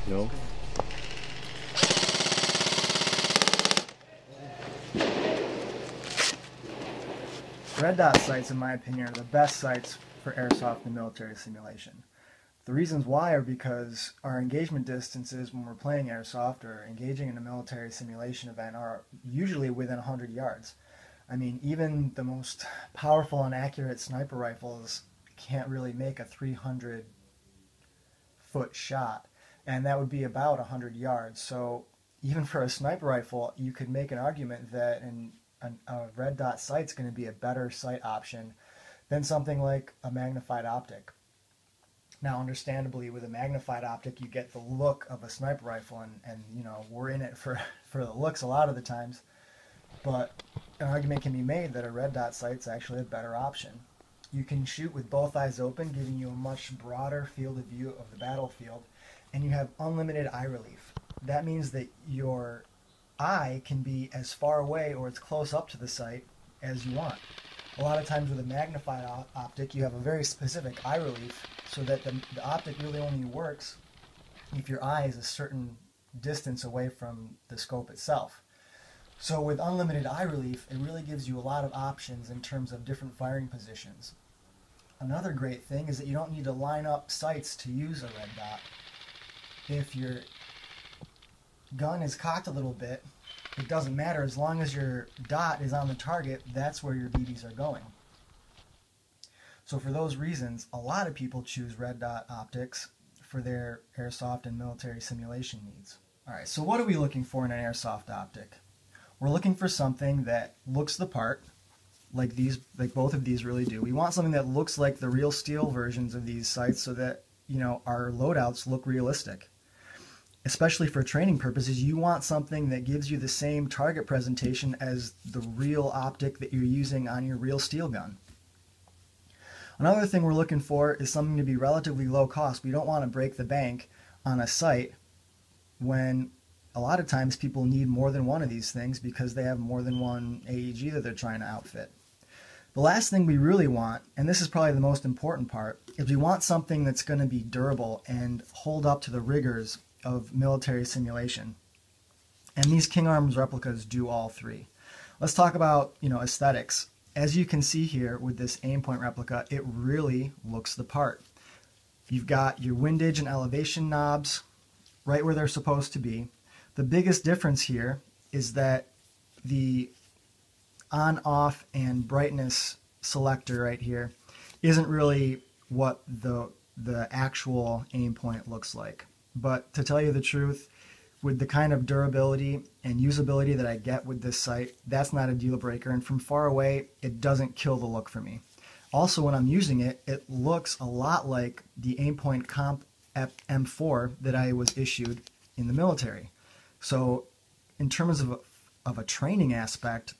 No? Red dot sights, in my opinion, are the best sights for airsoft and military simulation. The reasons why are because our engagement distances when we're playing airsoft or engaging in a military simulation event are usually within 100 yards. I mean, even the most powerful and accurate sniper rifles can't really make a 300-foot shot, and that would be about 100 yards. So even for a sniper rifle, you could make an argument that a red dot sight's going to be a better sight option than something like a magnified optic. Now, understandably, with a magnified optic, you get the look of a sniper rifle, and you know, we're in it for the looks a lot of the times. But an argument can be made that a red dot sight's actually a better option. You can shoot with both eyes open, giving you a much broader field of view of the battlefield, and you have unlimited eye relief. That means that your eye can be as far away or as close up to the sight as you want. A lot of times with a magnified optic, you have a very specific eye relief, so that the optic really only works if your eye is a certain distance away from the scope itself. So with unlimited eye relief, it really gives you a lot of options in terms of different firing positions. Another great thing is that you don't need to line up sights to use a red dot. If your gun is cocked a little bit, it doesn't matter. As long as your dot is on the target, that's where your BBs are going. So for those reasons, a lot of people choose red dot optics for their airsoft and military simulation needs. Alright, so what are we looking for in an airsoft optic? We're looking for something that looks the part, like both of these really do. We want something that looks like the real steel versions of these sights so that, you know, our loadouts look realistic. Especially for training purposes, you want something that gives you the same target presentation as the real optic that you're using on your real steel gun. Another thing we're looking for is something to be relatively low cost. We don't want to break the bank on a sight when a lot of times people need more than one of these things because they have more than one AEG that they're trying to outfit. The last thing we really want, and this is probably the most important part, is we want something that's going to be durable and hold up to the rigors of military simulation. And these King Arms replicas do all three. Let's talk about, aesthetics. As you can see here with this Aimpoint replica, it really looks the part. You've got your windage and elevation knobs right where they're supposed to be. The biggest difference here is that the on-off and brightness selector right here isn't really what the actual Aimpoint looks like. But to tell you the truth, with the kind of durability and usability that I get with this sight, that's not a deal breaker, and from far away, it doesn't kill the look for me. Also, when I'm using it, it looks a lot like the Aimpoint Comp M4 that I was issued in the military. So in terms of a training aspect,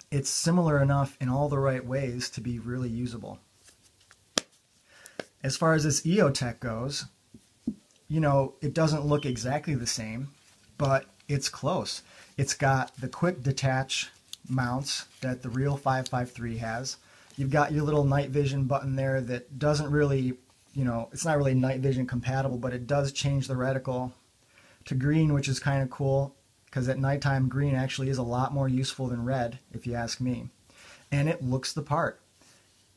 it's similar enough in all the right ways to be really usable. As far as this EO-Tech goes, it doesn't look exactly the same, but it's close. It's got the quick detach mounts that the real 553 has. You've got your little night vision button there that doesn't really, it's not really night vision compatible, but it does change the reticle to green, which is kind of cool, because at nighttime green actually is a lot more useful than red, if you ask me. And it looks the part.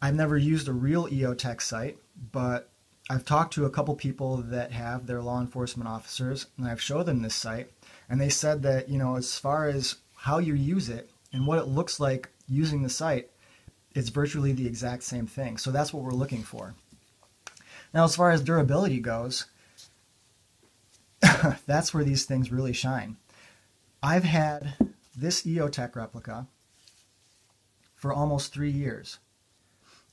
I've never used a real EO-Tech sight, but I've talked to a couple people that have, their law enforcement officers, and I've showed them this sight, and they said that, as far as how you use it and what it looks like using the sight, it's virtually the exact same thing. So that's what we're looking for. Now, as far as durability goes, that's where these things really shine. I've had this EO-Tech replica for almost 3 years.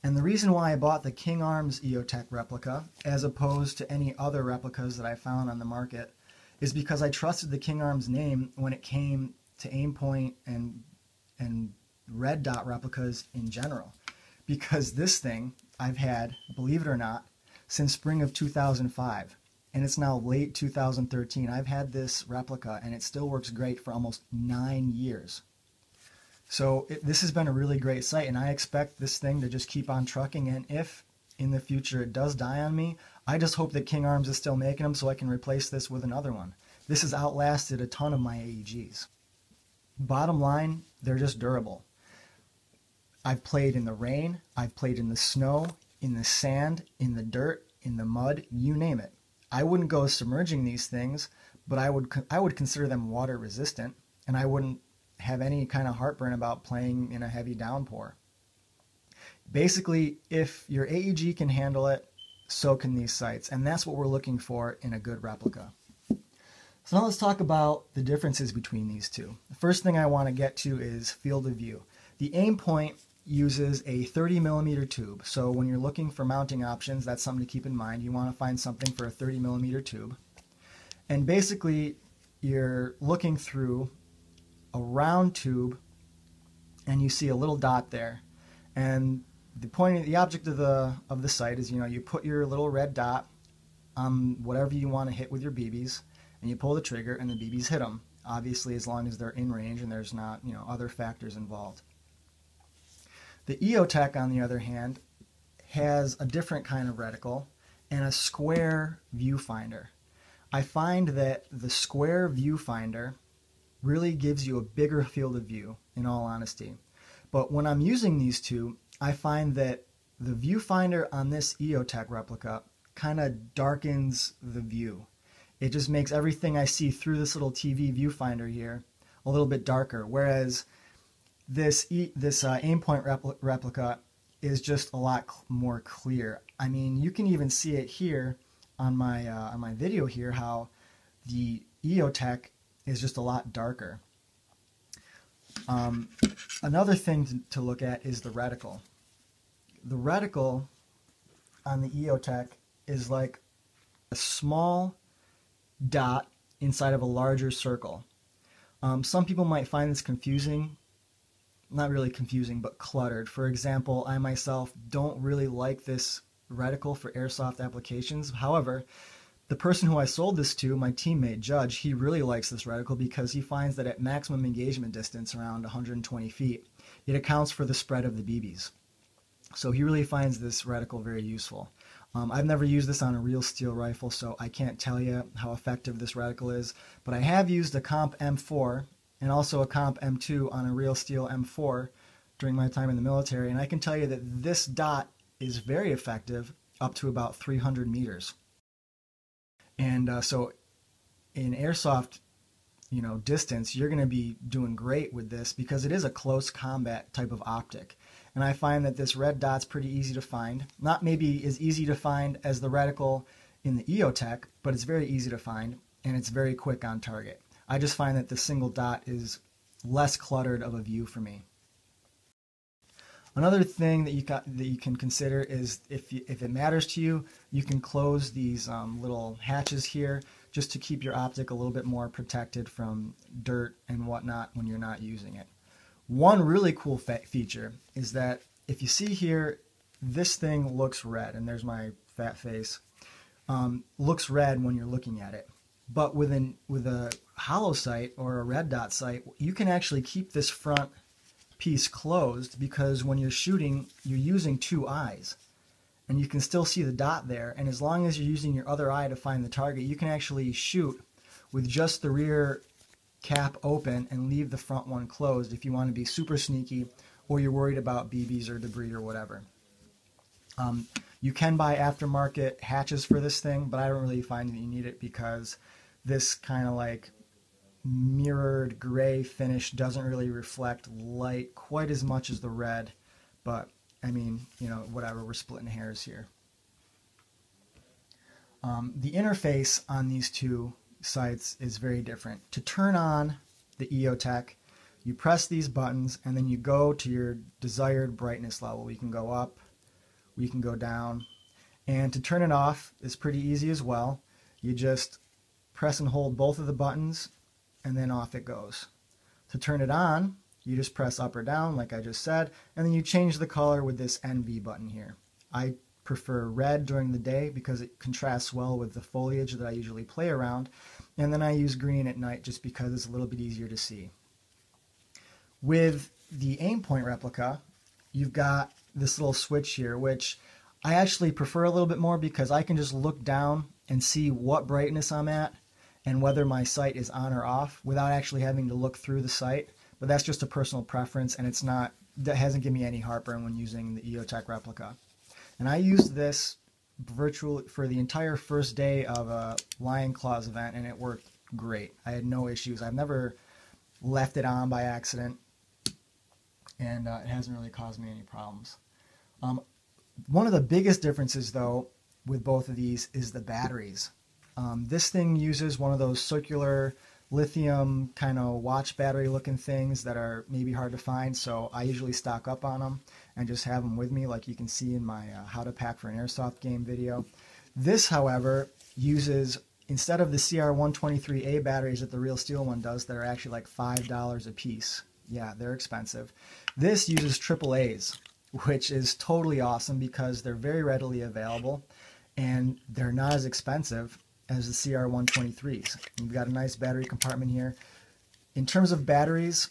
And the reason why I bought the King Arms Eotech replica, as opposed to any other replicas that I found on the market, is because I trusted the King Arms name when it came to Aimpoint and red dot replicas in general. Because this thing I've had, believe it or not, since spring of 2005. And it's now late 2013. I've had this replica and it still works great for almost 9 years. So this has been a really great sight, and I expect this thing to just keep on trucking. And if in the future it does die on me, I just hope that King Arms is still making them so I can replace this with another one. This has outlasted a ton of my AEGs. Bottom line, they're just durable. I've played in the rain, I've played in the snow, in the sand, in the dirt, in the mud, you name it. I wouldn't go submerging these things, but I would consider them water resistant, and I wouldn't have any kind of heartburn about playing in a heavy downpour. Basically, if your AEG can handle it, so can these sights, and that's what we're looking for in a good replica. So now let's talk about the differences between these two. The first thing I want to get to is field of view. The Aimpoint uses a 30mm tube, so when you're looking for mounting options, that's something to keep in mind. You want to find something for a 30mm tube. And basically, you're looking through a round tube, and you see a little dot there. And the object of the sight is, you put your little red dot on whatever you want to hit with your BBs, and you pull the trigger, and the BBs hit them. Obviously, as long as they're in range and there's not, other factors involved. The EO-Tech, on the other hand, has a different kind of reticle and a square viewfinder. I find that the square viewfinder really gives you a bigger field of view, in all honesty. But when I'm using these two, I find that the viewfinder on this EO-Tech replica kind of darkens the view. It just makes everything I see through this little TV viewfinder here a little bit darker, whereas this Aimpoint replica is just a lot more clear. I mean, you can even see it here on my video here, how the EO-Tech is just a lot darker. Another thing to look at is the reticle. The reticle on the EO-Tech is like a small dot inside of a larger circle. Some people might find this confusing. Not really confusing, but cluttered. For example, I myself don't really like this reticle for airsoft applications. However, the person who I sold this to, my teammate Judge, he really likes this reticle because he finds that at maximum engagement distance, around 120 feet, it accounts for the spread of the BBs. So he really finds this reticle very useful. I've never used this on a real steel rifle, so I can't tell you how effective this reticle is, but I have used a Comp M4 and also a Comp M2 on a real steel M4 during my time in the military, and I can tell you that this dot is very effective up to about 300 meters. And so in airsoft, distance, you're going to be doing great with this because it is a close combat type of optic. And I find that this red dot's pretty easy to find. Not maybe as easy to find as the reticle in the EO-Tech, but it's very easy to find, and it's very quick on target. I just find that the single dot is less cluttered of a view for me. Another thing that you can consider is if it matters to you, you can close these little hatches here just to keep your optic a little bit more protected from dirt and whatnot when you're not using it. One really cool feature is that if you see here, this thing looks red, and there's my fat face, looks red when you're looking at it. But with a hollow sight or a red dot sight, you can actually keep this front piece closed because when you're shooting, you're using two eyes. And you can still see the dot there, and as long as you're using your other eye to find the target, you can actually shoot with just the rear cap open and leave the front one closed if you want to be super sneaky or you're worried about BBs or debris or whatever. You can buy aftermarket hatches for this thing, but I don't really find that you need it because this kind of like mirrored gray finish doesn't really reflect light quite as much as the red, but I mean, whatever, we're splitting hairs here. The interface on these two sights is very different. To turn on the EO-Tech, you press these buttons and then you go to your desired brightness level. We can go up, we can go down, and to turn it off is pretty easy as well. You just press and hold both of the buttons and then off it goes. To turn it on, you just press up or down like I just said, and then you change the color with this NV button here. I prefer red during the day because it contrasts well with the foliage that I usually play around, and then I use green at night just because it's a little bit easier to see. With the Aimpoint replica, you've got this little switch here, which I actually prefer a little bit more because I can just look down and see what brightness I'm at and whether my sight is on or off without actually having to look through the sight. But that's just a personal preference, and that hasn't given me any heartburn when using the EO-Tech replica. And I used this virtually for the entire first day of a Lion Claws event, and it worked great. I had no issues. I've never left it on by accident, and it hasn't really caused me any problems. One of the biggest differences, though, with both of these is the batteries. This thing uses one of those circular lithium kind of watch battery looking things that are maybe hard to find, so I usually stock up on them and just have them with me, like you can see in my how to pack for an airsoft game video. This, however, uses, instead of the CR123A batteries that the Real Steel one does that are actually like $5 a piece, yeah, they're expensive, this uses AAAs, which is totally awesome because they're very readily available and they're not as expensive as the CR123s. You've got a nice battery compartment here. In terms of batteries,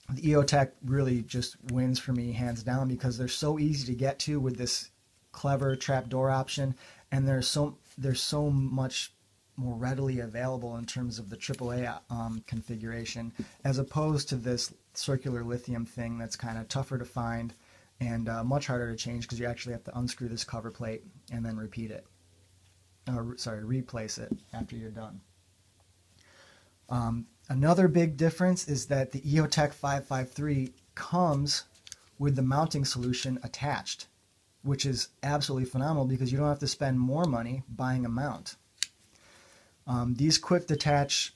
the EO-Tech really just wins for me hands down because they're so easy to get to with this clever trapdoor option, and they're so much more readily available in terms of the AAA configuration, as opposed to this circular lithium thing that's kind of tougher to find and much harder to change because you actually have to unscrew this cover plate and then repeat it. Replace it after you're done. Another big difference is that the EO-Tech 553 comes with the mounting solution attached, which is absolutely phenomenal because you don't have to spend more money buying a mount. These quick detach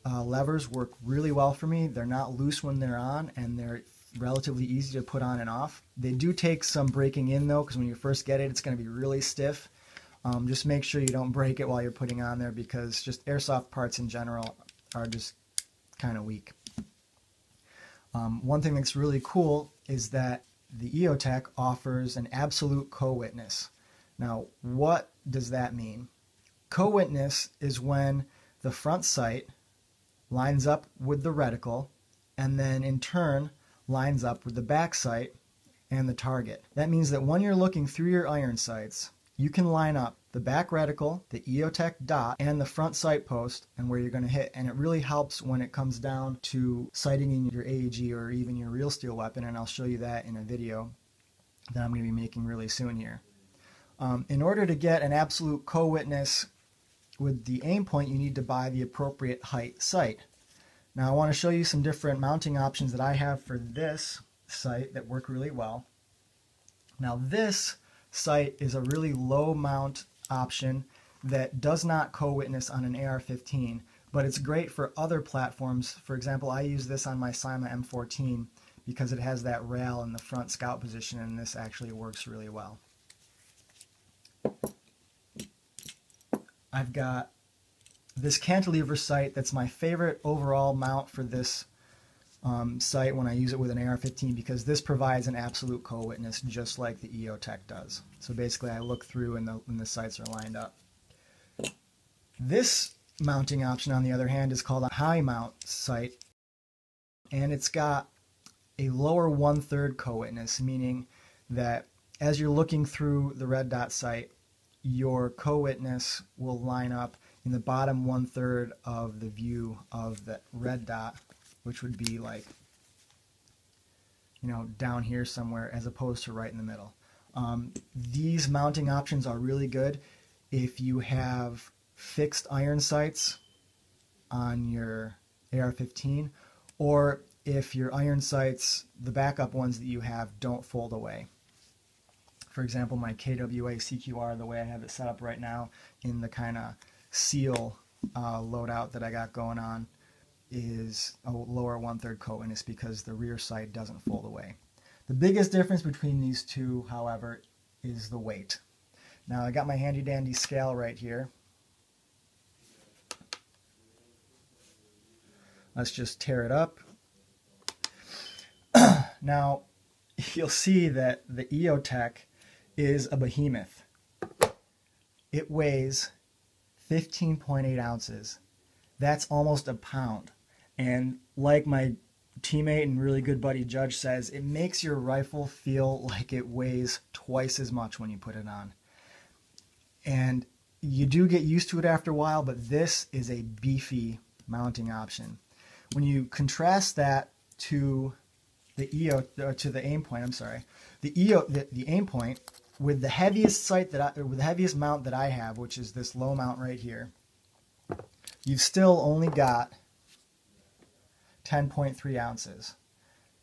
levers work really well for me. They're not loose when they're on, and they're relatively easy to put on and off. They do take some breaking in, though, because when you first get it, it's going to be really stiff. Just make sure you don't break it while you're putting on there because just airsoft parts in general are just kind of weak. One thing that's really cool is that the EO-Tech offers an absolute co-witness. Now, what does that mean? Co-witness is when the front sight lines up with the reticle and then in turn lines up with the back sight and the target. That means that when you're looking through your iron sights, you can line up the back reticle, the EO-Tech dot, and the front sight post and where you're going to hit. And it really helps when it comes down to sighting in your AEG or even your real steel weapon, and I'll show you that in a video that I'm going to be making really soon here. In order to get an absolute co-witness with the Aimpoint, you need to buy the appropriate height sight. Now I want to show you some different mounting options that I have for this sight that work really well. Now this sight is a really low mount option that does not co-witness on an AR-15, but it's great for other platforms. For example, I use this on my Cyma M14 because it has that rail in the front scout position, and this actually works really well. I've got this cantilever sight that's my favorite overall mount for this sight when I use it with an AR-15 because this provides an absolute co-witness just like the EO-Tech does. So basically I look through and the sights are lined up. This mounting option, on the other hand, is called a high mount sight, and it's got a lower 1/3 co-witness, meaning that as you're looking through the red dot sight, your co-witness will line up in the bottom 1/3 of the view of the red dot, which would be like, you know, down here somewhere as opposed to right in the middle. These mounting options are really good if you have fixed iron sights on your AR-15 or if your iron sights, the backup ones that you have, don't fold away. For example, my KWA CQR, the way I have it set up right now in the kind of seal loadout that I got going on, is a lower 1/3 co-witness because the rear sight doesn't fold away. The biggest difference between these two, however, is the weight. Now I got my handy dandy scale right here. Let's just tear it up. Now you'll see that the EO-Tech is a behemoth. It weighs 15.8 ounces. That's almost a pound. And like my teammate and really good buddy Judge says, it makes your rifle feel like it weighs twice as much when you put it on. And you do get used to it after a while, but this is a beefy mounting option. When you contrast that to the Aimpoint, I'm sorry, the Aimpoint with the heaviest sight with the heaviest mount that I have, which is this low mount right here, you've still only got 10.3 ounces.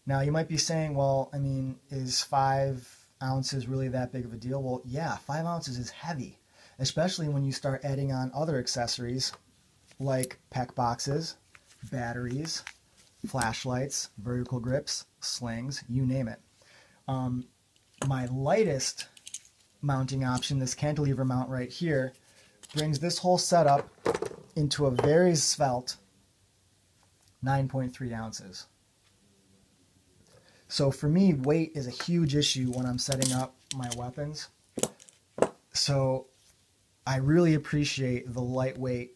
Now you might be saying, well, I mean, is 5 ounces really that big of a deal? Well, yeah, 5 ounces is heavy, especially when you start adding on other accessories like PEC boxes, batteries, flashlights, vertical grips, slings, you name it. My lightest mounting option, this cantilever mount right here, brings this whole setup into a very svelte 9.3 ounces. So for me, weight is a huge issue when I'm setting up my weapons. So I really appreciate the lightweight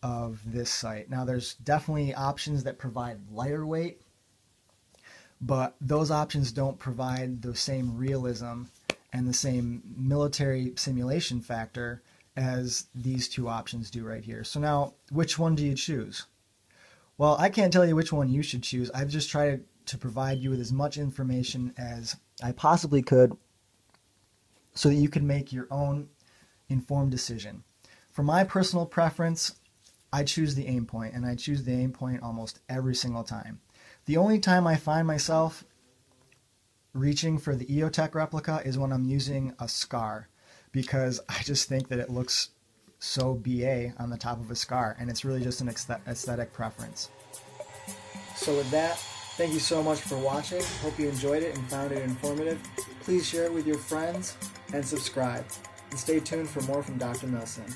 of this sight. Now there's definitely options that provide lighter weight, but those options don't provide the same realism and the same military simulation factor as these two options do right here. So now, which one do you choose? Well, I can't tell you which one you should choose. I've just tried to provide you with as much information as I possibly could so that you can make your own informed decision. For my personal preference, I choose the Aimpoint, and I choose the Aimpoint almost every single time. The only time I find myself reaching for the EO-Tech replica is when I'm using a SCAR, because I just think that it looks so BA on the top of a SCAR, and it's really just an aesthetic preference. So with that, thank you so much for watching. Hope you enjoyed it and found it informative. Please share it with your friends and subscribe. And stay tuned for more from Dr. Milsim.